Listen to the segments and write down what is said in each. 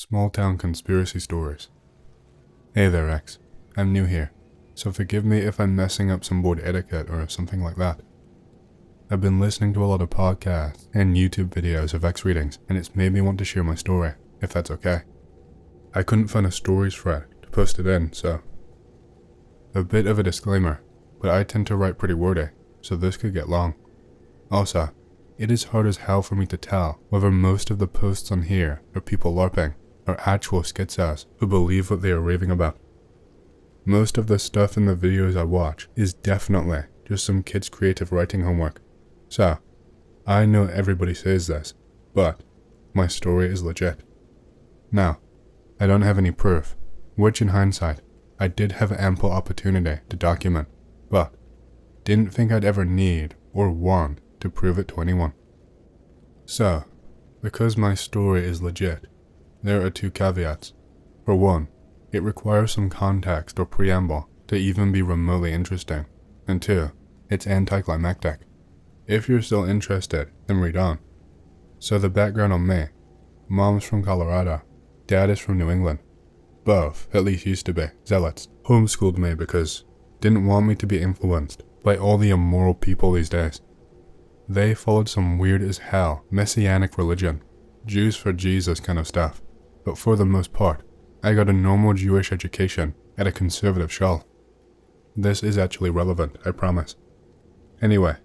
Small town conspiracy stories. Hey there, X. I'm new here, so forgive me if I'm messing up some board etiquette or something like that. I've been listening to a lot of podcasts and YouTube videos of X readings, and it's made me want to share my story, if that's okay. I couldn't find a stories thread to post it in, so... A bit of a disclaimer, but I tend to write pretty wordy, so this could get long. Also, it is hard as hell for me to tell whether most of the posts on here are people LARPing or actual schizos who believe what they are raving about. Most of the stuff in the videos I watch is definitely just some kids' creative writing homework. So, I know everybody says this, but my story is legit. Now, I don't have any proof, which in hindsight, I did have ample opportunity to document, but didn't think I'd ever need or want to prove it to anyone. So, because my story is legit, there are two caveats. For one, it requires some context or preamble to even be remotely interesting, and two, it's anticlimactic. If you're still interested, then read on. So the background on me: mom's from Colorado, dad is from New England. Both, at least used to be, zealots. Homeschooled me because didn't want me to be influenced by all the immoral people these days. They followed some weird as hell messianic religion, Jews for Jesus kind of stuff, but for the most part, I got a normal Jewish education at a conservative shul. This is actually relevant, I promise. Anyway,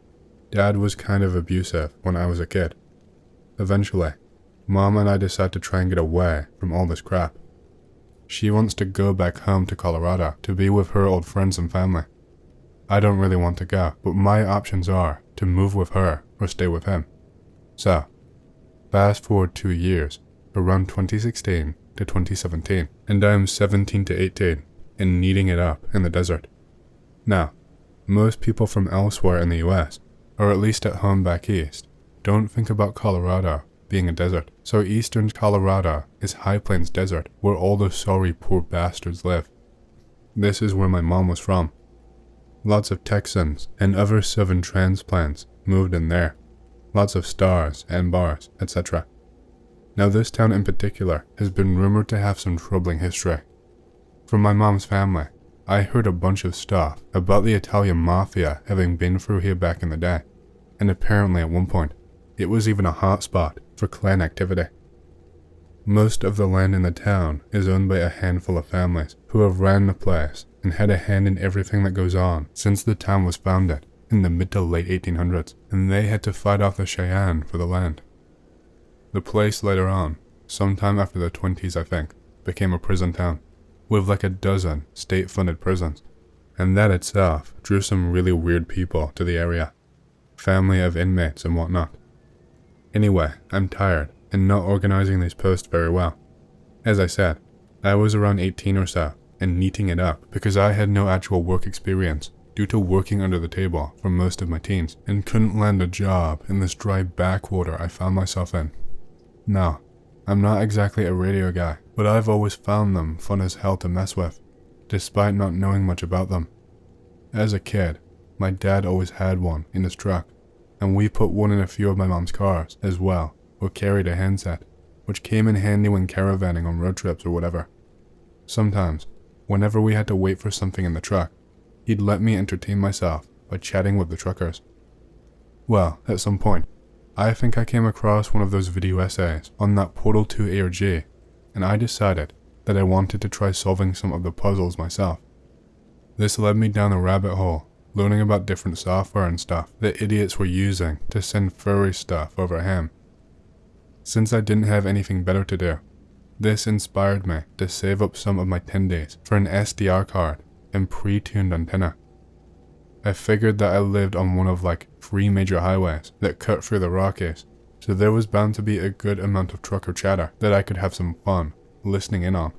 dad was kind of abusive when I was a kid. Eventually, mom and I decided to try and get away from all this crap. She wants to go back home to Colorado to be with her old friends and family. I don't really want to go, but my options are to move with her or stay with him. So, fast forward 2 years, around 2016 to 2017, and I am 17 to 18 and needing it up in the desert. Now, most people from elsewhere in the US, or at least at home back east, don't think about Colorado being a desert. So eastern Colorado is High Plains Desert, where all the sorry poor bastards live. This is where my mom was from. Lots of Texans and other southern transplants moved in there. Lots of stars and bars, etc. Now this town in particular has been rumored to have some troubling history. From my mom's family, I heard a bunch of stuff about the Italian mafia having been through here back in the day, and apparently at one point, it was even a hotspot for clan activity. Most of the land in the town is owned by a handful of families who have ran the place and had a hand in everything that goes on since the town was founded in the mid to late 1800s, and they had to fight off the Cheyenne for the land. The place later on, sometime after the 20s I think, became a prison town, with like a dozen state-funded prisons, and that itself drew some really weird people to the area, family of inmates and whatnot. Anyway, I'm tired and not organizing these posts very well. As I said, I was around 18 or so and neating it up because I had no actual work experience due to working under the table for most of my teens and couldn't land a job in this dry backwater I found myself in. No, I'm not exactly a radio guy, but I've always found them fun as hell to mess with, despite not knowing much about them. As a kid, my dad always had one in his truck, and we put one in a few of my mom's cars as well, or carried a handset, which came in handy when caravanning on road trips or whatever. Sometimes, whenever we had to wait for something in the truck, he'd let me entertain myself by chatting with the truckers. Well, at some point, I think I came across one of those video essays on that Portal 2 ARG, and I decided that I wanted to try solving some of the puzzles myself. This led me down a rabbit hole, learning about different software and stuff that idiots were using to send furry stuff over him. Since I didn't have anything better to do, this inspired me to save up some of my tendies for an SDR card and pre-tuned antenna. I figured that I lived on one of like 3 major highways that cut through the Rockies, so there was bound to be a good amount of trucker chatter that I could have some fun listening in on.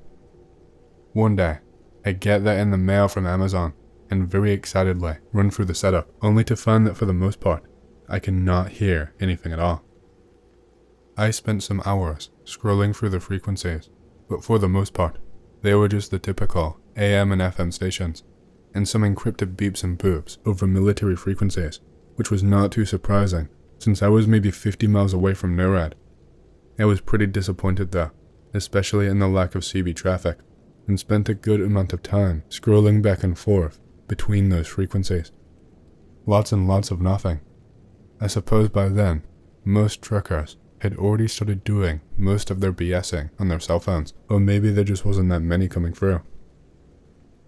One day, I get that in the mail from Amazon and very excitedly run through the setup, only to find that for the most part, I cannot hear anything at all. I spent some hours scrolling through the frequencies, but for the most part, they were just the typical AM and FM stations, and some encrypted beeps and boops over military frequencies, which was not too surprising since I was maybe 50 miles away from NORAD. I was pretty disappointed though, especially in the lack of CB traffic, and spent a good amount of time scrolling back and forth between those frequencies. Lots and lots of nothing. I suppose by then, most truckers had already started doing most of their BSing on their cell phones, or maybe there just wasn't that many coming through.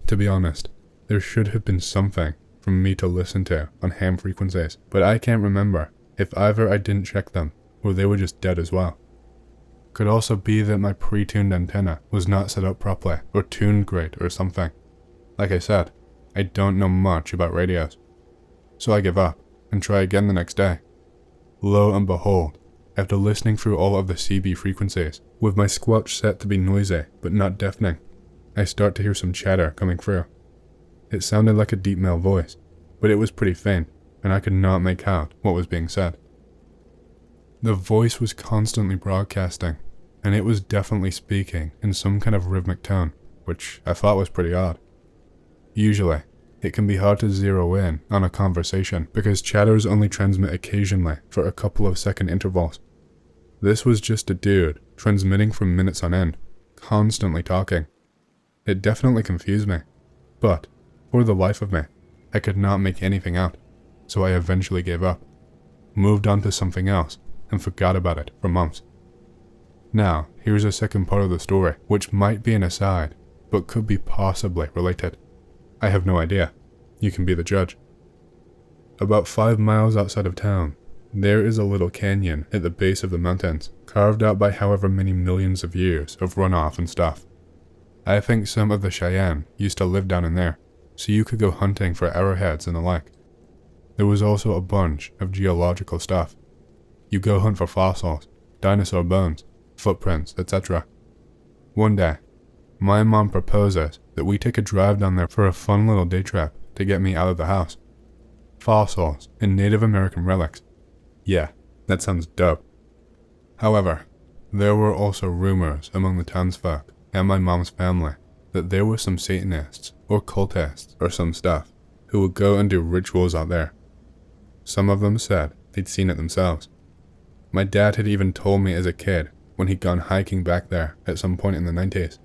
To be honest, there should have been something for me to listen to on ham frequencies, but I can't remember if either I didn't check them or they were just dead as well. Could also be that my pre-tuned antenna was not set up properly or tuned great or something. Like I said, I don't know much about radios. So I give up and try again the next day. Lo and behold, after listening through all of the CB frequencies, with my squelch set to be noisy but not deafening, I start to hear some chatter coming through. It sounded like a deep male voice, but it was pretty faint and I could not make out what was being said. The voice was constantly broadcasting, and it was definitely speaking in some kind of rhythmic tone, which I thought was pretty odd. Usually, it can be hard to zero in on a conversation because chatters only transmit occasionally for a couple of second intervals. This was just a dude transmitting for minutes on end, constantly talking. It definitely confused me, but for the life of me, I could not make anything out, so I eventually gave up, moved on to something else, and forgot about it for months. Now, here's a second part of the story, which might be an aside, but could be possibly related. I have no idea. You can be the judge. About 5 miles outside of town, there is a little canyon at the base of the mountains, carved out by however many millions of years of runoff and stuff. I think some of the Cheyenne used to live down in there, so you could go hunting for arrowheads and the like. There was also a bunch of geological stuff. You go hunt for fossils, dinosaur bones, footprints, etc. One day, my mom proposes that we take a drive down there for a fun little day trip to get me out of the house. Fossils and Native American relics. Yeah, that sounds dope. However, there were also rumors among the townsfolk and my mom's family that there were some Satanists or cultists or some stuff who would go and do rituals out there. Some of them said they'd seen it themselves. My dad had even told me as a kid when he'd gone hiking back there at some point in the 90s.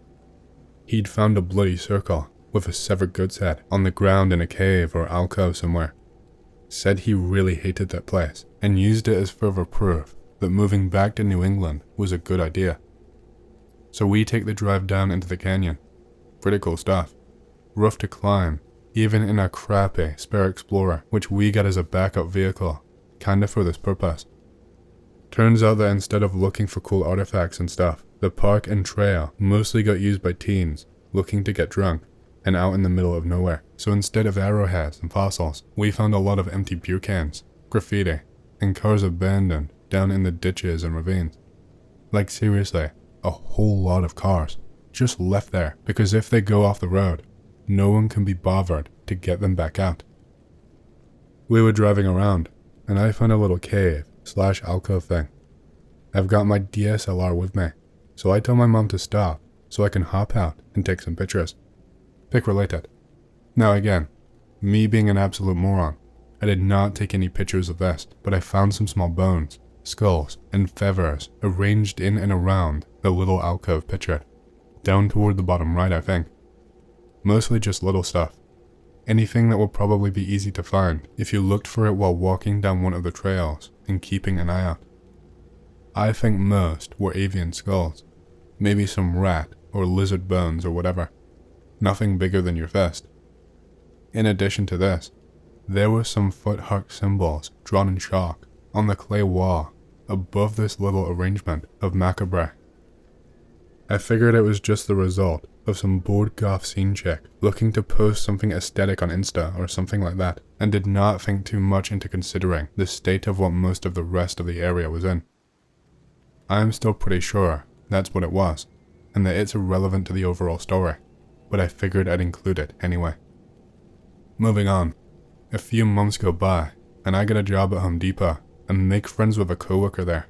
He'd found a bloody circle with a severed goat's head on the ground in a cave or alcove somewhere. Said he really hated that place and used it as further proof that moving back to New England was a good idea. So we take the drive down into the canyon. Pretty cool stuff. Rough to climb, even in our crappy spare Explorer, which we got as a backup vehicle, kinda for this purpose. Turns out that instead of looking for cool artifacts and stuff, the park and trail mostly got used by teens looking to get drunk and out in the middle of nowhere. So instead of arrowheads and fossils, we found a lot of empty beer cans, graffiti, and cars abandoned down in the ditches and ravines. Like seriously, a whole lot of cars just left there because if they go off the road, no one can be bothered to get them back out. We were driving around, and I found a little cave/alcove thing. I've got my DSLR with me, so I tell my mom to stop so I can hop out and take some pictures. Pic related. Now again, me being an absolute moron, I did not take any pictures of this, but I found some small bones, skulls, and feathers arranged in and around the little alcove pictured, down toward the bottom right I think. Mostly just little stuff. Anything that would probably be easy to find if you looked for it while walking down one of the trails and keeping an eye out. I think most were avian skulls, maybe some rat or lizard bones or whatever. Nothing bigger than your fist. In addition to this, there were some foot-hug symbols drawn in chalk on the clay wall above this little arrangement of macabre. I figured it was just the result of some bored goth scene chick looking to post something aesthetic on Insta or something like that, and did not think too much into considering the state of what most of the rest of the area was in. I am still pretty sure that's what it was, and that it's irrelevant to the overall story, but I figured I'd include it anyway. Moving on, a few months go by, and I get a job at Home Depot and make friends with a coworker there.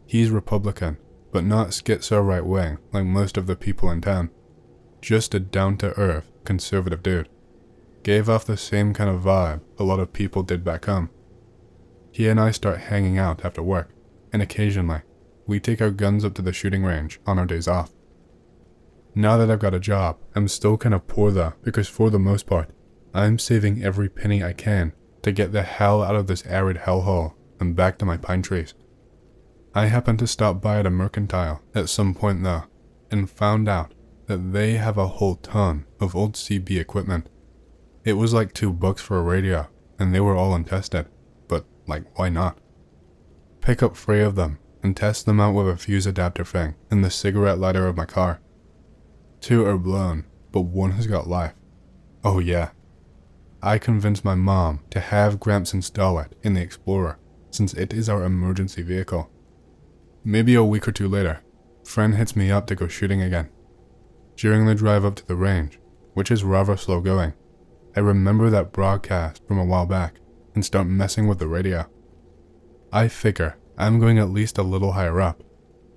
He's Republican, but not schizo right-wing like most of the people in town. Just a down-to-earth, conservative dude. Gave off the same kind of vibe a lot of people did back home. He and I start hanging out after work, and occasionally, we take our guns up to the shooting range on our days off. Now that I've got a job, I'm still kind of poor though, because for the most part, I'm saving every penny I can to get the hell out of this arid hellhole and back to my pine trees. I happened to stop by at a mercantile at some point though, and found out that they have a whole ton of old CB equipment. It was like $2 for a radio, and they were all untested, but like, why not? Pick up 3 of them and test them out with a fuse adapter thing in the cigarette lighter of my car. 2 are blown, but 1 has got life. Oh yeah. I convinced my mom to have Gramps install it in the Explorer, since it is our emergency vehicle. Maybe a week or 2 later, friend hits me up to go shooting again. During the drive up to the range, which is rather slow going, I remember that broadcast from a while back and start messing with the radio. I figure I'm going at least a little higher up.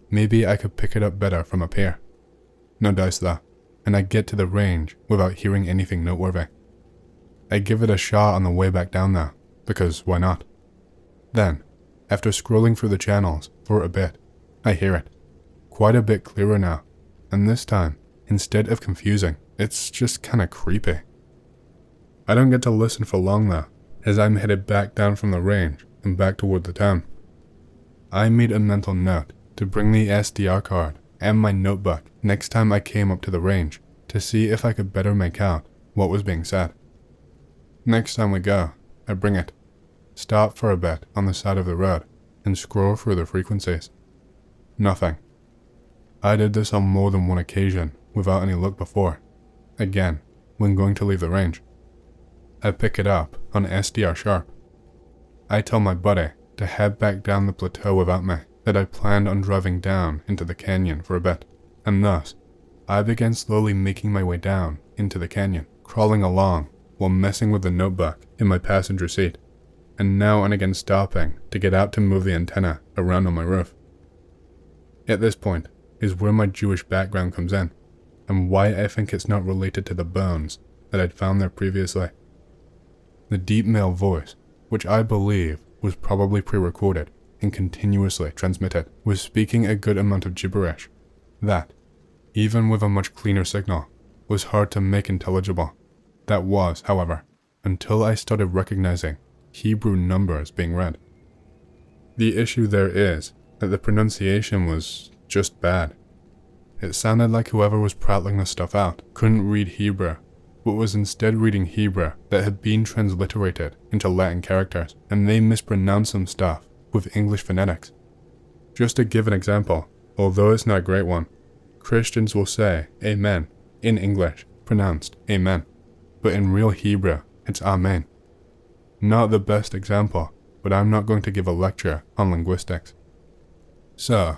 Maybe I could pick it up better from up here. No dice though, and I get to the range without hearing anything noteworthy. I give it a shot on the way back down though, because why not? Then, after scrolling through the channels for a bit, I hear it. Quite a bit clearer now, and this time, instead of confusing, it's just kinda creepy. I don't get to listen for long though, as I'm headed back down from the range and back toward the town. I made a mental note to bring the SDR card and my notebook next time I came up to the range to see if I could better make out what was being said. Next time we go, I bring it, stop for a bit on the side of the road, and scroll through the frequencies. Nothing. I did this on more than one occasion without any luck before. Again, when going to leave the range. I pick it up on SDR sharp. I tell my buddy to head back down the plateau without me, that I planned on driving down into the canyon for a bit, and thus, I began slowly making my way down into the canyon, crawling along while messing with the notebook in my passenger seat, and now and again stopping to get out to move the antenna around on my roof. At this point is where my Jewish background comes in, and why I think it's not related to the bones that I'd found there previously. The deep male voice, which I believe was probably pre-recorded and continuously transmitted, was speaking a good amount of gibberish that, even with a much cleaner signal, was hard to make intelligible. That was, however, until I started recognizing Hebrew numbers being read. The issue there is that the pronunciation was just bad. It sounded like whoever was prattling the stuff out couldn't read Hebrew, but was instead reading Hebrew that had been transliterated into Latin characters, and they mispronounced some stuff with English phonetics. Just to give an example, although it's not a great one, Christians will say Amen in English, pronounced Amen, but in real Hebrew, it's Amen. Not the best example, but I'm not going to give a lecture on linguistics. So,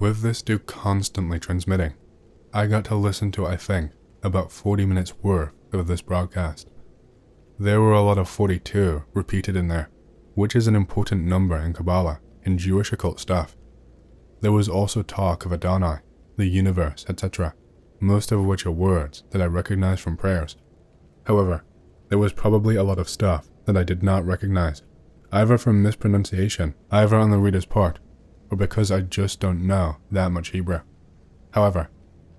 with this dude constantly transmitting, I got to listen to, I think, about 40 minutes worth of this broadcast. There were a lot of 42 repeated in there, which is an important number in Kabbalah and Jewish occult stuff. There was also talk of Adonai, the universe, etc., most of which are words that I recognize from prayers. However, there was probably a lot of stuff that I did not recognize, either from mispronunciation, either on the reader's part, or because I just don't know that much Hebrew. However,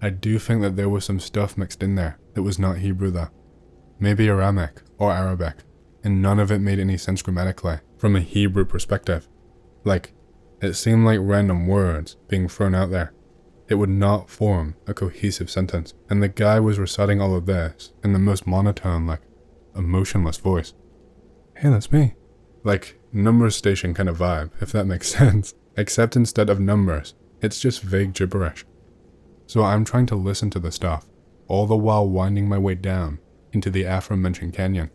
I do think that there was some stuff mixed in there that was not Hebrew though. Maybe Aramic or Arabic, and none of it made any sense grammatically from a Hebrew perspective. Like, it seemed like random words being thrown out there. It would not form a cohesive sentence, and the guy was reciting all of this in the most monotone, like, emotionless voice. Hey, that's me. Like, numbers station kind of vibe, if that makes sense. Except instead of numbers, it's just vague gibberish. So I'm trying to listen to the stuff, all the while winding my way down into the aforementioned canyon.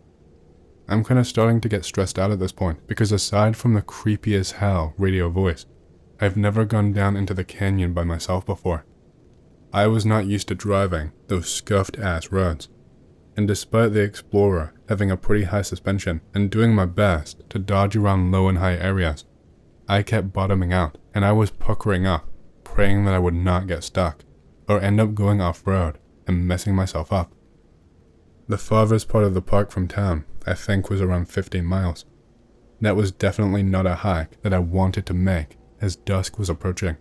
I'm kind of starting to get stressed out at this point, because aside from the creepy as hell radio voice, I've never gone down into the canyon by myself before. I was not used to driving those scuffed ass roads, and despite the Explorer having a pretty high suspension and doing my best to dodge around low and high areas, I kept bottoming out, and I was puckering up, praying that I would not get stuck, or end up going off-road and messing myself up. The farthest part of the park from town, I think, was around 15 miles. That was definitely not a hike that I wanted to make as dusk was approaching,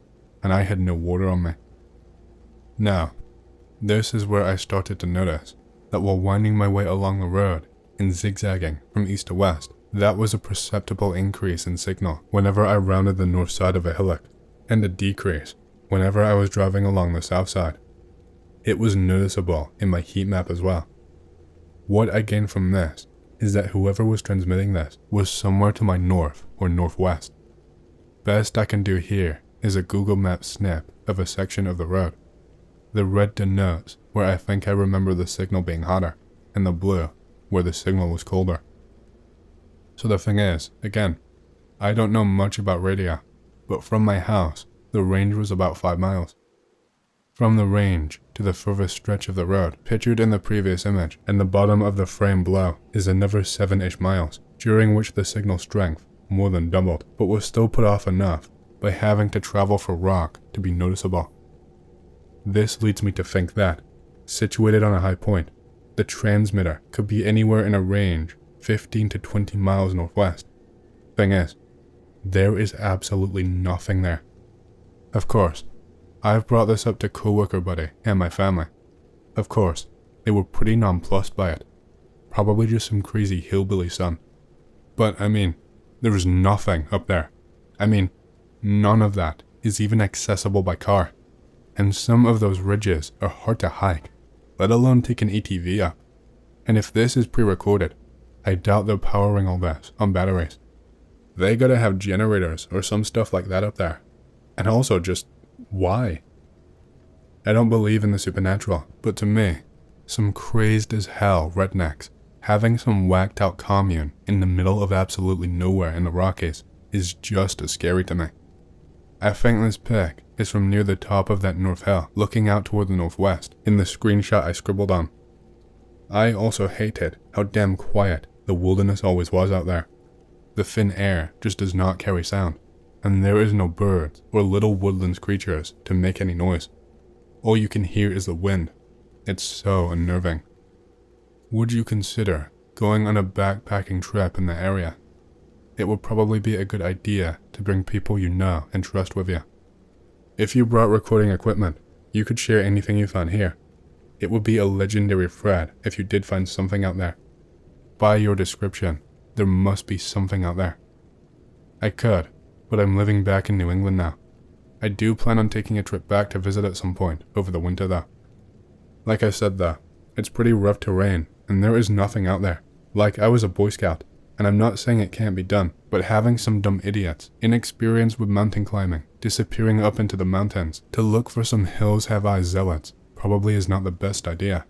and I had no water on me. Now, this is where I started to notice that while winding my way along the road and zigzagging from east to west, that was a perceptible increase in signal whenever I rounded the north side of a hillock, and a decrease whenever I was driving along the south side. It was noticeable in my heat map as well. What I gained from this is that whoever was transmitting this was somewhere to my north or northwest. Best I can do here is a Google Maps snip of a section of the road. The red denotes where I think I remember the signal being hotter, and the blue where the signal was colder. So the thing is, again, I don't know much about radio, but from my house, the range was about 5 miles. From the range to the furthest stretch of the road, pictured in the previous image, and the bottom of the frame below, is another 7-ish miles, during which the signal strength more than doubled, but was still put off enough by having to travel for rock to be noticeable. This leads me to think that, situated on a high point, the transmitter could be anywhere in a range 15 to 20 miles northwest. Thing is, there is absolutely nothing there. Of course, I've brought this up to coworker buddy and my family. Of course, they were pretty nonplussed by it. Probably just some crazy hillbilly son. But I mean, there was nothing up there. I mean, none of that is even accessible by car. And some of those ridges are hard to hike, let alone take an ATV up. And if this is pre-recorded, I doubt they're powering all this on batteries. They gotta have generators or some stuff like that up there. And also just, why? I don't believe in the supernatural, but to me, some crazed as hell rednecks having some whacked out commune in the middle of absolutely nowhere in the Rockies is just as scary to me. I think this pic is from near the top of that north hill, looking out toward the northwest, in the screenshot I scribbled on. I also hated how damn quiet the wilderness always was out there. The thin air just does not carry sound, and there is no birds or little woodland creatures to make any noise. All you can hear is the wind. It's so unnerving. Would you consider going on a backpacking trip in the area? It would probably be a good idea to bring people you know and trust with you. If you brought recording equipment, you could share anything you found here. It would be a legendary thread if you did find something out there. By your description, there must be something out there. I could, but I'm living back in New England now. I do plan on taking a trip back to visit at some point over the winter though. Like I said though, it's pretty rough terrain and there is nothing out there. Like, I was a Boy Scout, and I'm not saying it can't be done, but having some dumb idiots, inexperienced with mountain climbing, disappearing up into the mountains to look for some hills have eyes zealots probably is not the best idea.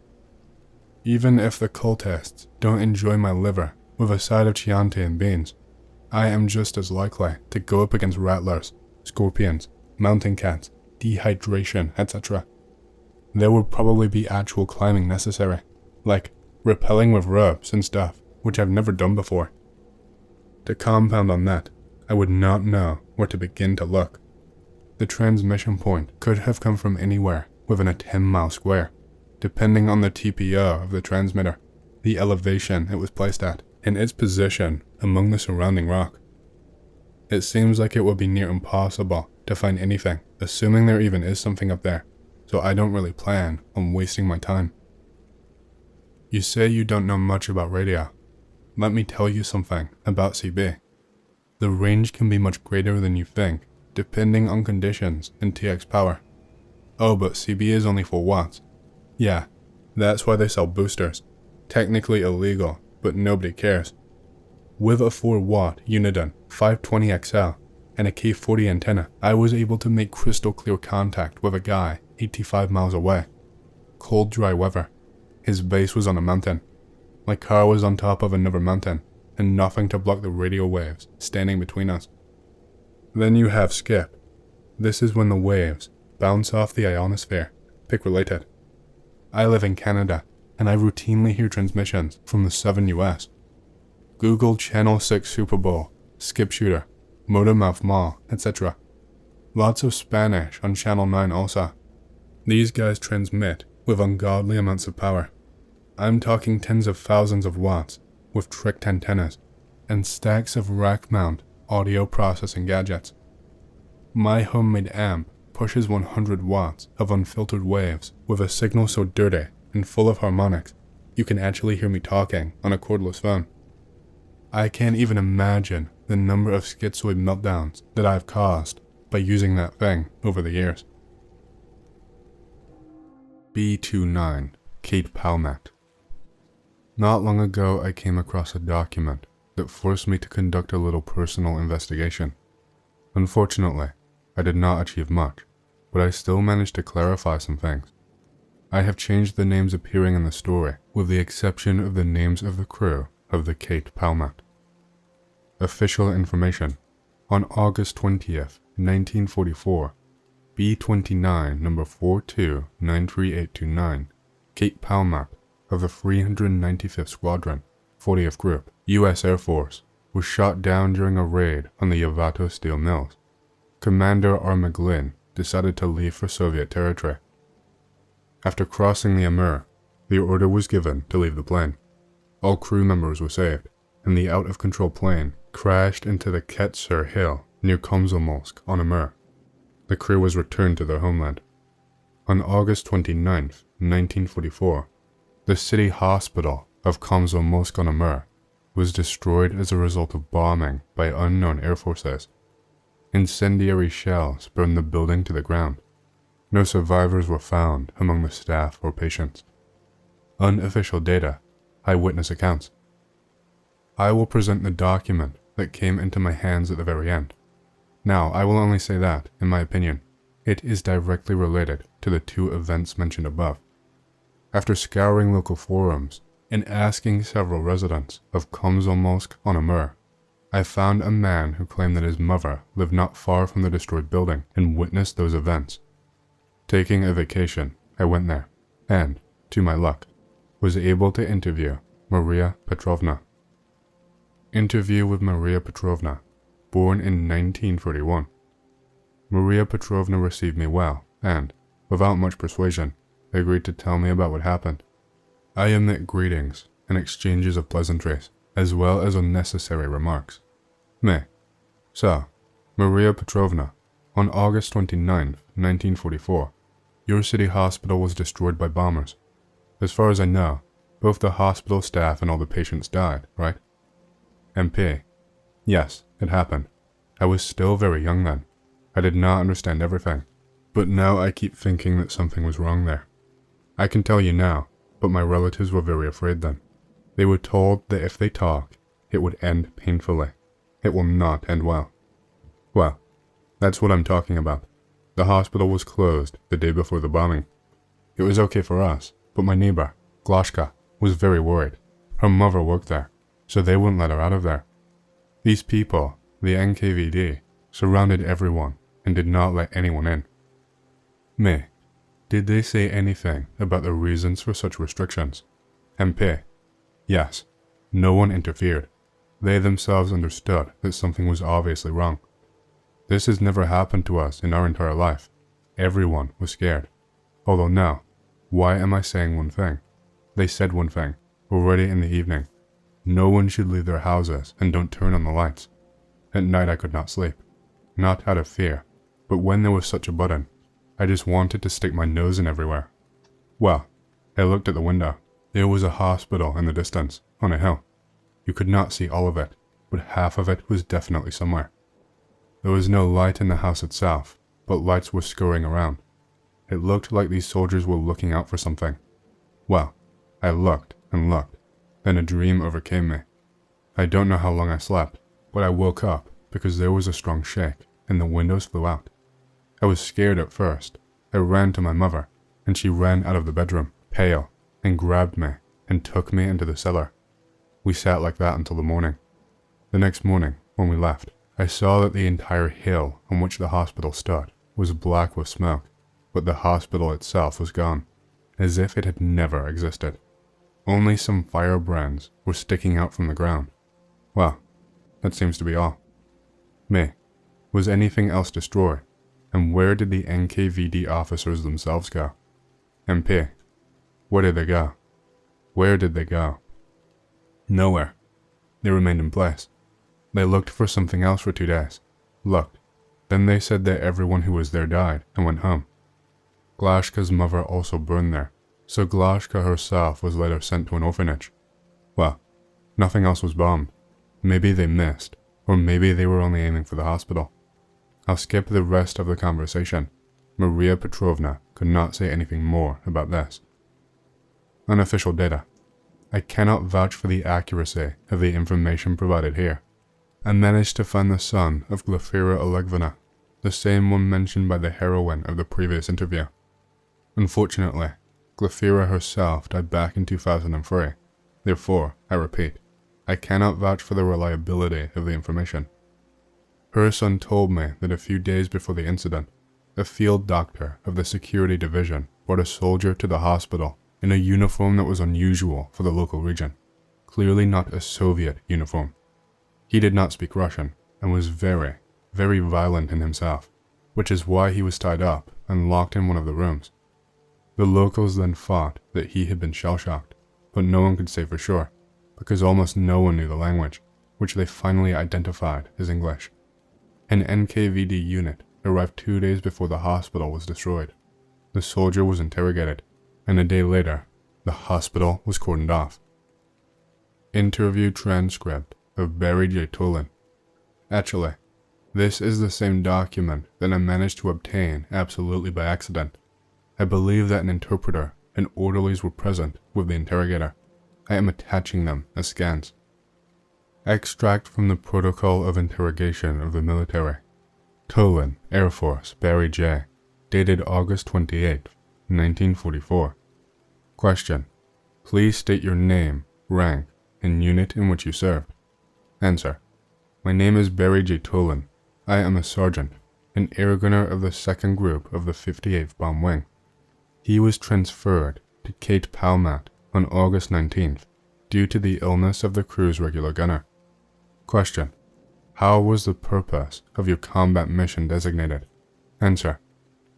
Even if the cultists don't enjoy my liver with a side of Chianti and beans, I am just as likely to go up against rattlers, scorpions, mountain cats, dehydration, etc. There would probably be actual climbing necessary, like rappelling with ropes and stuff, which I've never done before. To compound on that, I would not know where to begin to look. The transmission point could have come from anywhere within a 10-mile square, depending on the TPO of the transmitter, the elevation it was placed at, and its position among the surrounding rock. It seems like it would be near impossible to find anything, assuming there even is something up there, so I don't really plan on wasting my time. You say you don't know much about radio. Let me tell you something about CB. The range can be much greater than you think, depending on conditions and TX power. Oh, but CB is only 4 watts. Yeah, that's why they sell boosters. Technically illegal, but nobody cares. With a 4-watt Uniden 520XL and a K40 antenna, I was able to make crystal clear contact with a guy 85 miles away. Cold, dry weather. His base was on a mountain. My car was on top of another mountain, and nothing to block the radio waves standing between us. Then you have skip. This is when the waves bounce off the ionosphere, pick related. I live in Canada, and I routinely hear transmissions from the southern US. Google Channel 6 Super Bowl, Skip Shooter, Motormouth Mall, etc. Lots of Spanish on Channel 9 also. These guys transmit with ungodly amounts of power. I'm talking tens of thousands of watts with tricked antennas and stacks of rack mount audio processing gadgets. My homemade amp pushes 100 watts of unfiltered waves with a signal so dirty and full of harmonics, you can actually hear me talking on a cordless phone. I can't even imagine the number of schizoid meltdowns that I've caused by using that thing over the years. B29, Kate Palmet. Not long ago, I came across a document that forced me to conduct a little personal investigation. Unfortunately, I did not achieve much, but I still managed to clarify some things. I have changed the names appearing in the story, with the exception of the names of the crew of the Kate Palmet. Official information. On August 20th, 1944, B29 number 4293829, Kate Palmet of the 395th Squadron, 40th Group, U.S. Air Force, was shot down during a raid on the Yavato steel mills. Commander R. McGlynn decided to leave for Soviet territory. After crossing the Amur, the order was given to leave the plane. All crew members were saved, and the out-of-control plane crashed into the Ketsur Hill near Komsomolsk on Amur. The crew was returned to their homeland. On August 29th, 1944, the city hospital of Komsomolsk on Amur was destroyed as a result of bombing by unknown air forces. Incendiary shells burned the building to the ground. No survivors were found among the staff or patients. Unofficial data, eyewitness accounts. I will present the document that came into my hands at the very end. Now, I will only say that, in my opinion, it is directly related to the two events mentioned above. After scouring local forums and asking several residents of Komsomolsk on Amur, I found a man who claimed that his mother lived not far from the destroyed building and witnessed those events. Taking a vacation, I went there, and, to my luck, was able to interview Maria Petrovna. Interview with Maria Petrovna, born in 1941. Maria Petrovna received me well, and, without much persuasion, agreed to tell me about what happened. I omit greetings and exchanges of pleasantries, as well as unnecessary remarks. So, Maria Petrovna, on August 29th, 1944, your city hospital was destroyed by bombers. As far as I know, both the hospital staff and all the patients died, right? MP. Yes, it happened. I was still very young then. I did not understand everything, but now I keep thinking that something was wrong there. I can tell you now, but my relatives were very afraid then. They were told that if they talk, it would end painfully. It will not end well. Well, that's what I'm talking about. The hospital was closed the day before the bombing. It was okay for us, but my neighbor, Gloshka, was very worried. Her mother worked there, so they wouldn't let her out of there. These people, the NKVD, surrounded everyone and did not let anyone in. Did they say anything about the reasons for such restrictions? MP. Yes. No one interfered. They themselves understood that something was obviously wrong. This has never happened to us in our entire life. Everyone was scared. Although now, why am I saying one thing? They said one thing, already in the evening. No one should leave their houses and don't turn on the lights. At night I could not sleep. Not out of fear, but when there was such a button, I just wanted to stick my nose in everywhere. Well, I looked at the window. There was a hospital in the distance, on a hill. You could not see all of it, but half of it was definitely somewhere. There was no light in the house itself, but lights were scurrying around. It looked like these soldiers were looking out for something. Well, I looked and looked, then a dream overcame me. I don't know how long I slept, but I woke up because there was a strong shake and the windows flew out. I was scared at first. I ran to my mother, and she ran out of the bedroom, pale, and grabbed me and took me into the cellar. We sat like that until the morning. The next morning, when we left, I saw that the entire hill on which the hospital stood was black with smoke, but the hospital itself was gone, as if it had never existed. Only some firebrands were sticking out from the ground. Well, that seems to be all. Was anything else destroyed? And where did the NKVD officers themselves go? MP. Where did they go? Where did they go? Nowhere. They remained in place. They looked for something else for 2 days. Looked. Then they said that everyone who was there died and went home. Glashka's mother also burned there, so Glashka herself was later sent to an orphanage. Well, nothing else was bombed. Maybe they missed, or maybe they were only aiming for the hospital. I'll skip the rest of the conversation. Maria Petrovna could not say anything more about this. Unofficial data. I cannot vouch for the accuracy of the information provided here. I managed to find the son of Glafira Olegvina, the same one mentioned by the heroine of the previous interview. Unfortunately, Glafira herself died back in 2003. Therefore, I repeat, I cannot vouch for the reliability of the information. Her son told me that a few days before the incident, a field doctor of the security division brought a soldier to the hospital in a uniform that was unusual for the local region, clearly not a Soviet uniform. He did not speak Russian and was very, very violent in himself, which is why he was tied up and locked in one of the rooms. The locals then thought that he had been shell-shocked, but no one could say for sure, because almost no one knew the language, which they finally identified as English. An NKVD unit arrived 2 days before the hospital was destroyed. The soldier was interrogated, and a day later, the hospital was cordoned off. Interview transcript of Barry J. Tolan. Actually, this is the same document that I managed to obtain absolutely by accident. I believe that an interpreter and orderlies were present with the interrogator. I am attaching them as scans. Extract from the Protocol of Interrogation of the Military. Tolan, Air Force, Barry J. Dated August 28, 1944. Question. Please state your name, rank, and unit in which you served. Answer. My name is Barry J. Tolan. I am a sergeant, an air gunner of the 2nd Group of the 58th Bomb Wing. He was transferred to Kate Palmat on August 19th due to the illness of the crew's regular gunner. Question. How was the purpose of your combat mission designated? Answer.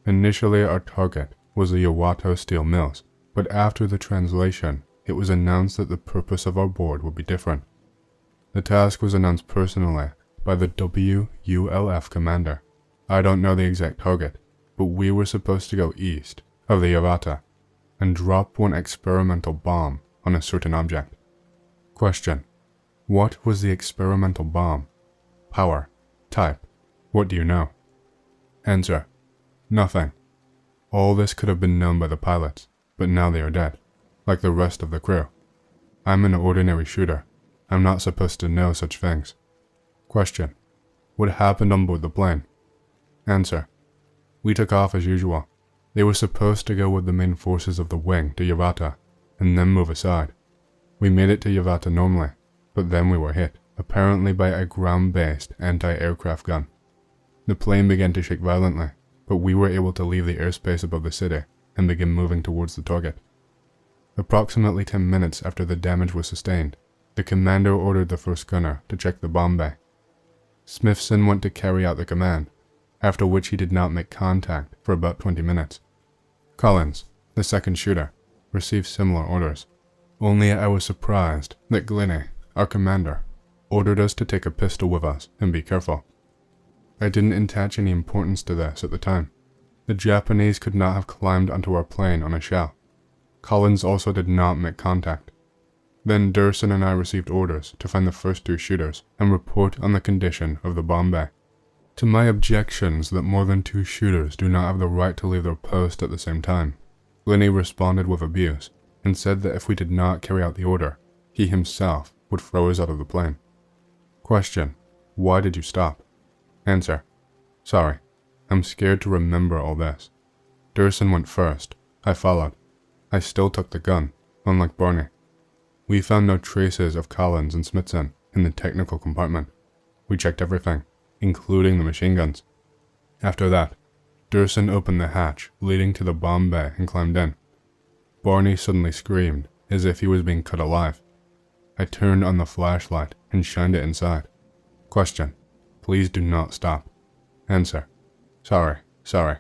Initially our target was the Yawato steel mills, but after the translation, it was announced that the purpose of our board would be different. The task was announced personally by the WULF commander. I don't know the exact target, but we were supposed to go east of the Yavata and drop one experimental bomb on a certain object. Question. What was the experimental bomb? Power. Type. What do you know? Answer. Nothing. All this could have been known by the pilots, but now they are dead, like the rest of the crew. I'm an ordinary shooter. I'm not supposed to know such things. Question. What happened on board the plane? Answer. We took off as usual. They were supposed to go with the main forces of the wing to Yavata, and then move aside. We made it to Yavata normally, but then we were hit, apparently by a ground-based anti-aircraft gun. The plane began to shake violently, but we were able to leave the airspace above the city and begin moving towards the target. Approximately 10 minutes after the damage was sustained, the commander ordered the first gunner to check the bomb bay. Smithson went to carry out the command, after which he did not make contact for about 20 minutes. Collins, the second shooter, received similar orders. Only I was surprised that Glennie, our commander, ordered us to take a pistol with us and be careful. I didn't attach any importance to this at the time. The Japanese could not have climbed onto our plane on a shell. Collins also did not make contact. Then Durson and I received orders to find the first 2 shooters and report on the condition of the bomb bay. To my objections that more than 2 shooters do not have the right to leave their post at the same time, Glennie responded with abuse and said that if we did not carry out the order, he himself would throw us out of the plane. Question. Why did you stop? Answer. Sorry. I'm scared to remember all this. Durson went first. I followed. I still took the gun, unlike Barney. We found no traces of Collins and Smithson in the technical compartment. We checked everything, including the machine guns. After that, Durson opened the hatch leading to the bomb bay and climbed in. Barney suddenly screamed as if he was being cut alive. I turned on the flashlight and shined it inside. Question. Please do not stop. Answer. Sorry.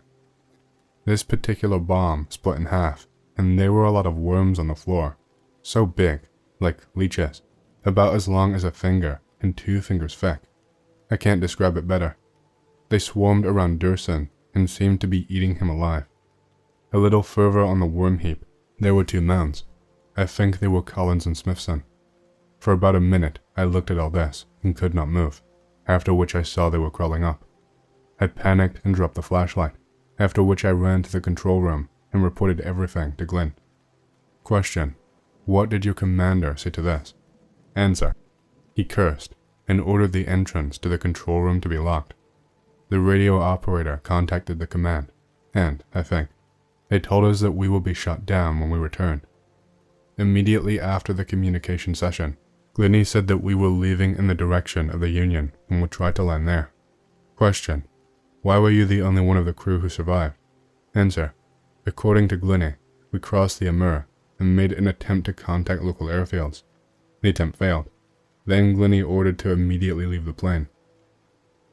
This particular bomb split in half, and there were a lot of worms on the floor. So big, like leeches, about as long as a finger and 2 fingers thick. I can't describe it better. They swarmed around Durson and seemed to be eating him alive. A little further on the worm heap, there were 2 mounds. I think they were Collins and Smithson. For about a minute, I looked at all this and could not move, after which I saw they were crawling up. I panicked and dropped the flashlight, after which I ran to the control room and reported everything to Glynn. Question: what did your commander say to this? Answer: he cursed and ordered the entrance to the control room to be locked. The radio operator contacted the command, and, I think, they told us that we will be shot down when we returned. Immediately after the communication session, Glennie said that we were leaving in the direction of the Union and would try to land there. Question: why were you the only one of the crew who survived? Answer: according to Glennie, we crossed the Amur and made an attempt to contact local airfields. The attempt failed. Then Glennie ordered to immediately leave the plane.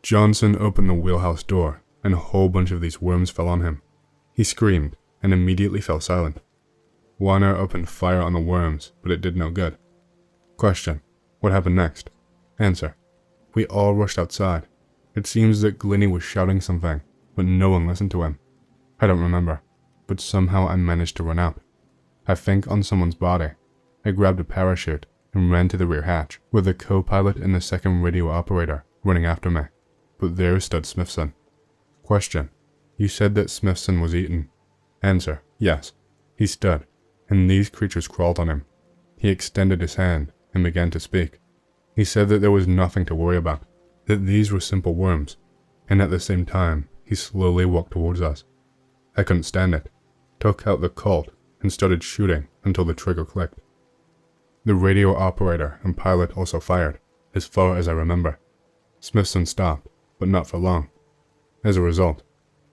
Johnson opened the wheelhouse door, and a whole bunch of these worms fell on him. He screamed and immediately fell silent. Warner opened fire on the worms, but it did no good. Question: what happened next? Answer: we all rushed outside. It seems that Glennie was shouting something, but no one listened to him. I don't remember, but somehow I managed to run out. I think on someone's body. I grabbed a parachute and ran to the rear hatch, with the co-pilot and the second radio operator running after me. But there stood Smithson. Question: you said that Smithson was eaten. Answer: yes. He stood, and these creatures crawled on him. He extended his hand and began to speak. He said that there was nothing to worry about, that these were simple worms, and at the same time, he slowly walked towards us. I couldn't stand it, took out the Colt, and started shooting until the trigger clicked. The radio operator and pilot also fired, as far as I remember. Smithson stopped, but not for long. As a result,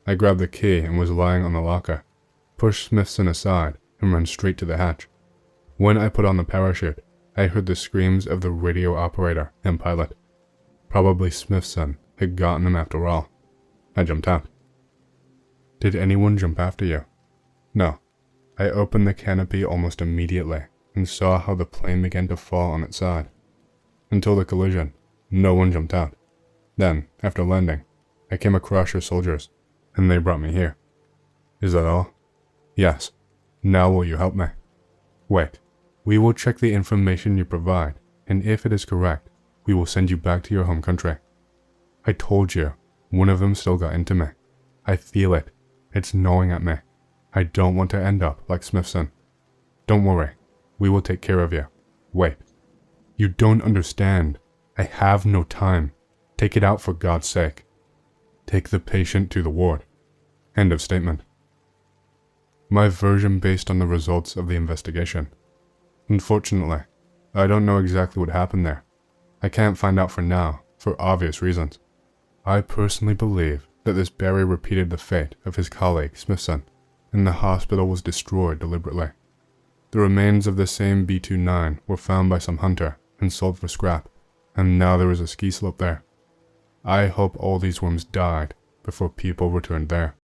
I grabbed the key and was lying on the locker, pushed Smithson aside, and ran straight to the hatch. When I put on the parachute, I heard the screams of the radio operator and pilot. Probably Smithson had gotten them after all. I jumped out. Did anyone jump after you? No. I opened the canopy almost immediately and saw how the plane began to fall on its side. Until the collision, no one jumped out. Then, after landing, I came across your soldiers, and they brought me here. Is that all? Yes. Now will you help me? Wait. We will check the information you provide, and if it is correct, we will send you back to your home country. I told you, one of them still got into me. I feel it. It's gnawing at me. I don't want to end up like Smithson. Don't worry. We will take care of you. Wait. You don't understand. I have no time. Take it out for God's sake. Take the patient to the ward. End of statement. My version based on the results of the investigation. Unfortunately, I don't know exactly what happened there. I can't find out for now, for obvious reasons. I personally believe that this Barry repeated the fate of his colleague Smithson, and the hospital was destroyed deliberately. The remains of the same B-29 were found by some hunter and sold for scrap, and now there is a ski slope there. I hope all these worms died before people returned there.